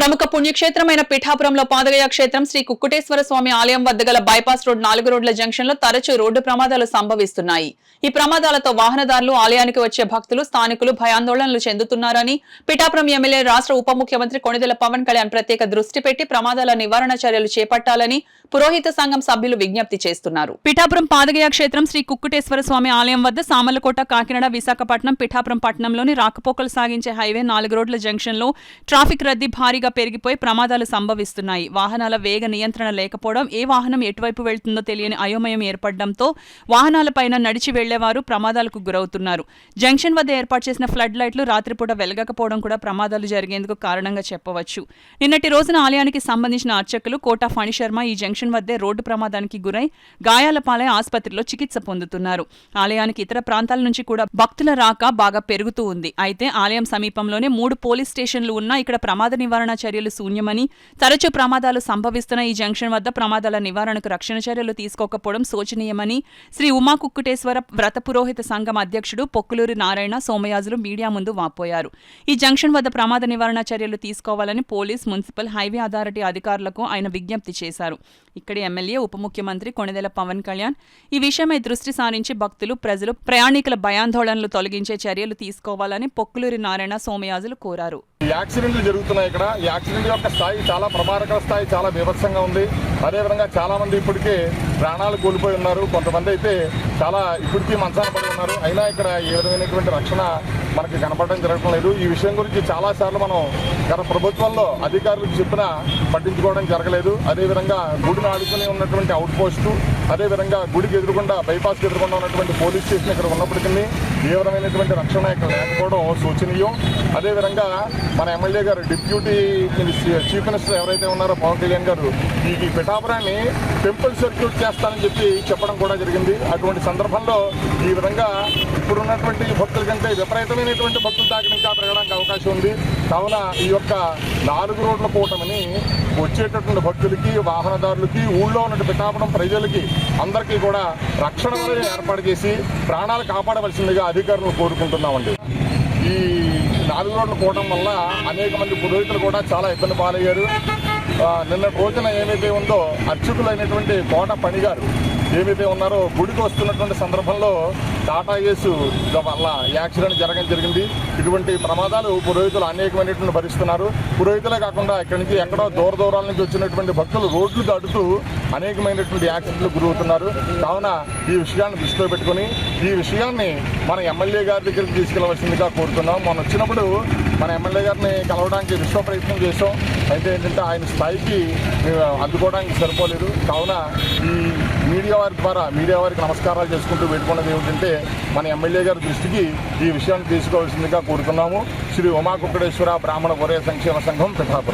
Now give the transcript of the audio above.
ప్రముఖ పుణ్యక్షేత్రమైన పిఠాపురంలో పాదగయ క్షేత్రం శ్రీ కుక్కుటేశ్వర స్వామి ఆలయం వద్ద గల బైపాస్ రోడ్ 4 రోడ్ల జంక్షన్ లో తరచూ రోడ్డు ప్రమాదాలు సంభవిస్తున్నాయి. ఈ ప్రమాదాలతో వాహనదారులు, ఆలయానికి వచ్చే భక్తులు, స్థానికులు భయాందోళనలు చెందుతున్నారని పిఠాపురం ఎమ్మెల్యే, రాష్ట్ర ఉప ముఖ్యమంత్రి కొణిదెల పవన్ కళ్యాణ్ ప్రత్యేక దృష్టి పెట్టి ప్రమాదాల నివారణ చర్యలు చేపట్టాలని పురోహిత సంఘం సభ్యులు విజ్ఞప్తి చేస్తున్నారు. పిఠాపురం పాదగయ క్షేత్రం శ్రీ కుక్కుటేశ్వర స్వామి ఆలయం వద్ద సామర్లకోట, కాకినాడ, విశాఖపట్నం, పిఠాపురం పట్టణంలోని రాకపోకలు సాగించే హైవే 4 రోడ్ల జంక్షన్ లో ట్రాఫిక్ రద్దీ భారీగా పెరిగిపోయి ప్రమాదాలు సంభవిస్తున్నాయి. వాహనాల వేగ నియంత్రణ లేకపోవడం, ఏ వాహనం ఎటువైపు వెళ్తుందో తెలియని అయోమయం ఏర్పడడంతో వాహనాలపైన నడిచి వెళ్లేవారు ప్రమాదాలకు గురవుతున్నారు. జంక్షన్ వద్ద ఏర్పాటు చేసిన ఫ్లడ్ లైట్లు రాత్రిపూట వెలగకపోవడం కూడా ప్రమాదాలు జరిగేందుకు కారణంగా చెప్పవచ్చు. నిన్నటి రోజున ఆలయానికి సంబంధించిన అర్చకులు కోటా ఫణిశర్మ ఈ జంక్షన్ వద్దే రోడ్డు ప్రమాదానికి గురై గాయాల పాలై ఆసుపత్రిలో చికిత్స పొందుతున్నారు. ఆలయానికి ఇతర ప్రాంతాల నుంచి కూడా భక్తుల రాక బాగా పెరుగుతూ ఉంది. అయితే ఆలయం సమీపంలోనే 3 పోలీస్ స్టేషన్లు ఉన్నా ఇక్కడ ప్రమాద నివారణ చర్యలు శూన్యమని, తరచూ ప్రమాదాలు సంభవిస్తున్న ఈ జంక్షన్ వద్ద ప్రమాదాల నివారణకు రక్షణ చర్యలు తీసుకోకపోవడం శోచనీయమని శ్రీ ఉమా కుక్కుటేశ్వర వ్రత పురోహిత సంఘం అధ్యక్షుడు పొక్కులూరి నారాయణ సోమయాజులు మీడియా ముందు వాపోయారు. ఈ జంక్షన్ వద్ద ప్రమాద నివారణ చర్యలు తీసుకోవాలని పోలీస్, మున్సిపల్, హైవే అథారిటీ అధికారులకు ఆయన విజ్ఞప్తి చేశారు. ఇక్కడి ఎమ్మెల్యే, ఉప ముఖ్యమంత్రి కొణిదెల పవన్ కళ్యాణ్ ఈ విషయమై దృష్టి సారించి భక్తులు, ప్రజలు, ప్రయాణికుల భయాందోళనలు తొలగించే చర్యలు తీసుకోవాలని పొక్కులూరి నారాయణ సోమయాజులు కోరారు. యాక్సిడెంట్లు జరుగుతున్నాయి. ఇక్కడ ఈ యాక్సిడెంట్ యొక్క స్థాయి చాలా ప్రమాదకర స్థాయి, చాలా బీభత్సంగా ఉంది. అదేవిధంగా చాలా మంది ఇప్పటికే ప్రాణాలు కోల్పోయి ఉన్నారు. కొంతమంది అయితే చాలా ఇప్పటికీ మంచాన పడి ఉన్నారు. అయినా ఇక్కడ ఏ విధమైనటువంటి రక్షణ మనకి కనపడడం జరగడం లేదు. ఈ విషయం గురించి చాలాసార్లు మనం గత ప్రభుత్వంలో అధికారులకు చెప్పినా పట్టించుకోవడం జరగలేదు. అదేవిధంగా గుడిని ఆడుకుని ఉన్నటువంటి అవుట్ పోస్టు, అదేవిధంగా గుడికి ఎదురుకుండా, బైపాస్కి ఎదురుకుండా ఉన్నటువంటి పోలీస్ స్టేషన్ ఇక్కడ ఉన్నప్పటికీ ఏ విధమైనటువంటి రక్షణ ఇక్కడ లేకపోవడం శోచనీయం. అదేవిధంగా మన ఎమ్మెల్యే గారు, డిప్యూటీ చీఫ్ మినిస్టర్ ఎవరైతే ఉన్నారో పవన్ కళ్యాణ్ గారు ఈ పిఠాపురాన్ని టెంపుల్ సర్క్యూట్ చేస్తానని చెప్పడం కూడా జరిగింది. అటువంటి సందర్భంలో ఈ విధంగా ఇప్పుడున్నటువంటి భక్తుల కంటే విపరీతమైనటువంటి భక్తులు తాకిన ఇంకా పెరగడానికి అవకాశం ఉంది. కావున ఈ యొక్క 4 రోడ్ల కూటమిని వచ్చేటటువంటి భక్తులకి, వాహనదారులకి, ఊళ్ళో ఉన్న పిఠాపురం ప్రజలకి అందరికీ కూడా రక్షణ ఏర్పాటు చేసి ప్రాణాలు కాపాడవలసిందిగా అధికారులను కోరుకుంటున్నామండి. ఈ 4 రోడ్ల కూటమి వల్ల అనేక మంది పురోహితులు కూడా చాలా ఇబ్బంది పాలయ్యారు. నిన్న రోజున ఏమైతే ఉందో అర్చకులైనటువంటి కోట పని గారు ఏమైతే ఉన్నారో గుడికి వస్తున్నటువంటి సందర్భంలో టాటా ఏసు వల్ల యాక్సిడెంట్ జరగడం జరిగింది. ఇటువంటి ప్రమాదాలు పురోహితులు అనేకమైనటువంటి భరిస్తున్నారు. పురోహితులే కాకుండా ఇక్కడి నుంచి ఎక్కడో దూరాల నుంచి వచ్చినటువంటి భక్తులు రోడ్లు దాటుతూ అనేకమైనటువంటి యాక్సిడెంట్లు గురవుతున్నారు. కావున ఈ విషయాన్ని దృష్టిలో పెట్టుకుని ఈ విషయాన్ని మన ఎమ్మెల్యే గారి దగ్గరికి తీసుకెళ్లవలసిందిగా కోరుతున్నాం. మొన్న వచ్చినప్పుడు మన ఎమ్మెల్యే గారిని కలవడానికి విశ్వ ప్రయత్నం చేసాం. అయితే ఏంటంటే ఆయన స్థాయికి అందుకోవడానికి సరిపోలేదు. కావున ఈ మీడియా వారికి నమస్కారాలు చేసుకుంటూ పెట్టుకున్నది ఏమిటంటే మన ఎమ్మెల్యే గారి దృష్టికి ఈ విషయాన్ని తీసుకోవాల్సిందిగా కోరుతున్నాము. శ్రీ ఉమా కుక్కుటేశ్వర బ్రాహ్మణ గొర్రె సంక్షేమ సంఘం, పిఠాపురం.